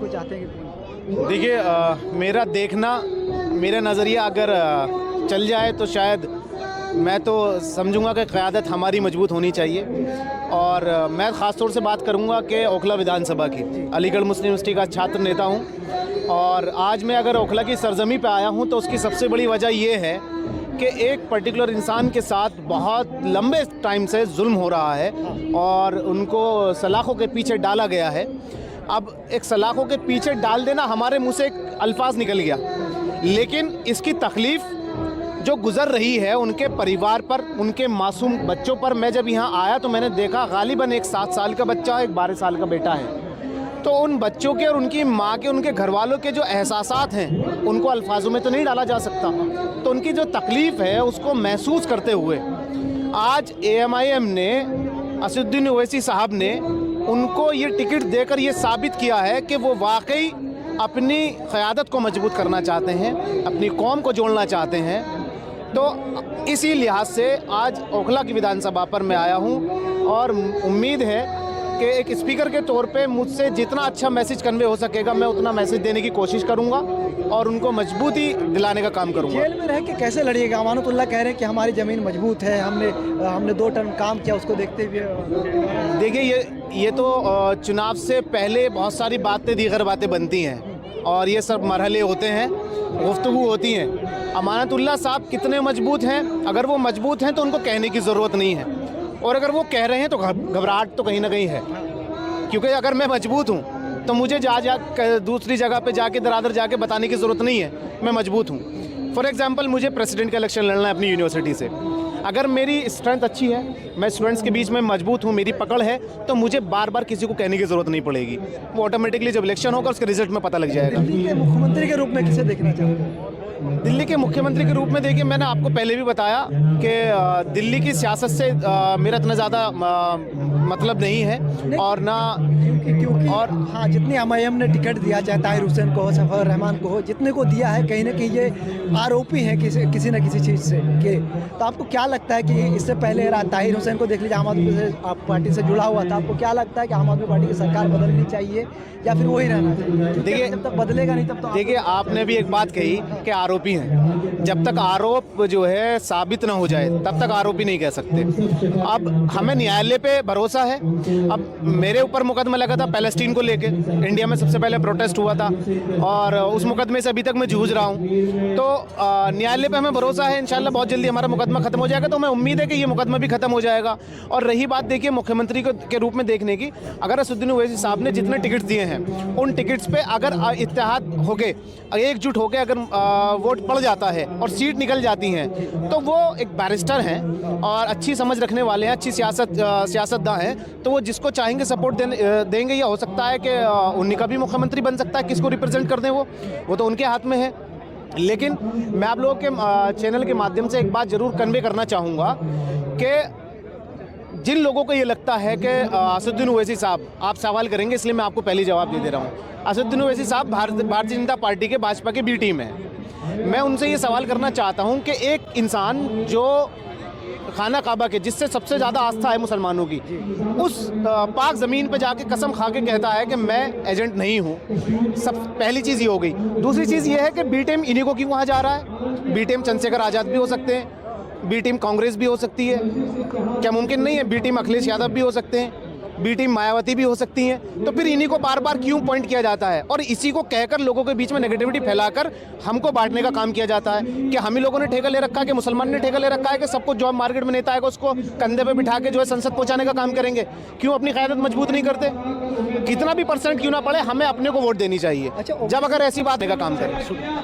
को चाहते हैं कि देखिए, मेरा देखना, मेरा नज़रिया अगर चल जाए तो शायद मैं तो समझूंगा कि क़यादत हमारी मजबूत होनी चाहिए। और मैं ख़ास तौर से बात करूंगा कि ओखला विधानसभा की, अलीगढ़ मुस्लिम यूनिवर्सिटी का छात्र नेता हूं। और आज मैं अगर ओखला की सरजमी पे आया हूं तो उसकी सबसे बड़ी वजह ये है कि एक पर्टिकुलर इंसान के साथ बहुत लंबे टाइम से जुल्म हो रहा है और उनको सलाखों के पीछे डाला गया है। अब एक सलाखों के पीछे डाल देना, हमारे मुंह से एक अल्फाज निकल गया, लेकिन इसकी तकलीफ़ जो गुज़र रही है उनके परिवार पर, उनके मासूम बच्चों पर। मैं जब यहाँ आया तो मैंने देखा गालिबन एक 7 साल का बच्चा, एक 12 साल का बेटा है। तो उन बच्चों के और उनकी माँ के, उनके घर वालों के जो एहसासात हैं उनको अल्फाजों में तो नहीं डाला जा सकता। तो उनकी जो तकलीफ़ है उसको महसूस करते हुए आज AMIM ने, असदुद्दीन ओवैसी साहब ने उनको ये टिकट देकर ये साबित किया है कि वो वाकई अपनी क़यादत को मजबूत करना चाहते हैं, अपनी कौम को जोड़ना चाहते हैं। तो इसी लिहाज से आज ओखला की विधानसभा पर मैं आया हूं और उम्मीद है कि एक स्पीकर के तौर पे मुझसे जितना अच्छा मैसेज कन्वे हो सकेगा मैं उतना मैसेज देने की कोशिश करूंगा और उनको मजबूती दिलाने का काम करूंगा। जेल में रह के कैसे लड़िएगा? अमानतुल्लाह कह रहे हैं कि हमारी ज़मीन मजबूत है, हमने 2 टर्म काम किया, उसको देखते हुए। देखिए, ये तो चुनाव से पहले बहुत सारी बातें, दीगर बातें बनती हैं और ये सब मरहले होते हैं, गुफ्तगू होती हैं। अमानतुल्लाह साहब कितने मजबूत हैं? अगर वो मजबूत हैं तो उनको कहने की ज़रूरत नहीं है, और अगर वो कह रहे हैं तो घबराहट तो कहीं ना कहीं है, क्योंकि अगर मैं मजबूत हूँ तो मुझे दूसरी जगह पे जाके दरादर जाके बताने की ज़रूरत नहीं है मैं मजबूत हूँ। फॉर एग्ज़ाम्पल, मुझे प्रेसिडेंट का इलेक्शन लड़ना है अपनी यूनिवर्सिटी से। अगर मेरी स्ट्रेंथ अच्छी है, मैं स्टूडेंट्स के बीच में मजबूत हूँ, मेरी पकड़ है, तो मुझे बार बार किसी को कहने की ज़रूरत नहीं पड़ेगी। वो ऑटोमेटिकली जब इलेक्शन होगा उसके रिजल्ट में पता लग जाएगा। दिल्ली के मुख्यमंत्री के रूप में किसे देखना चाहते हैं? दिल्ली के मुख्यमंत्री के रूप में देखिए, मैंने आपको पहले भी बताया कि दिल्ली की सियासत से मेरा इतना ज़्यादा मतलब नहीं है और ना क्योंकि और हाँ, जितने MIM ने टिकट दिया, चाहे ताहिर हुसैन को हो, सफ़र रहमान को हो, जितने को दिया है, कहीं ना कहीं ये आरोपी हैं किसी न किसी चीज़ से के। तो आपको क्या लगता है कि इससे पहले ताहिर हुसैन को देख लीजिए, आम आदमी पार्टी से जुड़ा हुआ था, आपको क्या लगता है कि आम आदमी पार्टी की सरकार बदलनी चाहिए या फिर वही रहना चाहिए? देखिए, जब तक बदलेगा नहीं तब तो देखिए, आपने भी एक बात कही कि आरोपी हैं। जब तक आरोप जो है साबित ना हो जाए तब तक आरोपी नहीं कह सकते। अब हमें न्यायालय पे भरोसा है। अब मेरे ऊपर मुकदमा लगा था पैलेस्टीन को लेके, इंडिया में सबसे पहले प्रोटेस्ट हुआ था और उस मुकदमे से अभी तक मैं जूझ रहा हूँ। तो न्यायालय पे हमें भरोसा है, इंशाल्लाह बहुत जल्दी हमारा मुकदमा खत्म हो जाएगा। तो हमें उम्मीद है कि ये मुकदमा भी खत्म हो जाएगा। और रही बात देखिए मुख्यमंत्री के रूप में देखने की, अगर असदुद्दीन ओवैसी साहब ने जितने टिकट दिए हैं उन टिकट्स पे अगर इत्तेहाद हो गए, एकजुट हो गए, अगर वोट पड़ जाता है और सीट निकल जाती हैं, तो वो एक बैरिस्टर हैं और अच्छी समझ रखने वाले हैं, अच्छी सियासतदान हैं, तो वो जिसको चाहेंगे सपोर्ट देंगे। या हो सकता है कि उन्हीं का भी मुख्यमंत्री बन सकता है, किसको रिप्रेजेंट कर दें वो तो उनके हाथ में है। लेकिन मैं आप लोगों के चैनल के माध्यम से एक बात ज़रूर कन्वे करना चाहूँगा कि जिन लोगों को ये लगता है कि असदुद्दीन ओवैसी साहब, आप सवाल करेंगे इसलिए मैं आपको पहले जवाब दे दे रहा हूँ। असदुद्दीन ओवैसी साहब भारतीय जनता पार्टी के, भाजपा के बी टीम है। मैं उनसे ये सवाल करना चाहता हूँ कि एक इंसान जो खाना काबा के, जिससे सबसे ज़्यादा आस्था है मुसलमानों की, उस पाक ज़मीन पे जाके कसम खा के कहता है कि मैं एजेंट नहीं हूँ। सब पहली चीज़ ये हो गई। दूसरी चीज़ ये है कि बी टीम इन्हीं को क्यों वहाँ जा रहा है? बी टीम चंद्रशेखर आज़ाद भी हो सकते हैं, बी टीम कांग्रेस भी हो सकती है, क्या मुमकिन नहीं है? बी टीम अखिलेश यादव भी हो सकते हैं, बी टीम मायावती भी हो सकती हैं। तो फिर इन्हीं को बार बार क्यों पॉइंट किया जाता है और इसी को कहकर लोगों के बीच में नेगेटिविटी फैलाकर हमको बांटने का काम किया जाता है कि हम ही लोगों ने ठेका ले रखा है, कि मुसलमान ने ठेका ले रखा है कि सबको जो मार्केट में नेता आएगा उसको कंधे पे बिठा के जो है संसद पहुंचाने का काम करेंगे। क्यों अपनी क़यादत मजबूत नहीं करते? कितना भी % क्यों ना पड़े, हमें अपने को वोट देनी चाहिए जब अगर ऐसी बात का काम करें।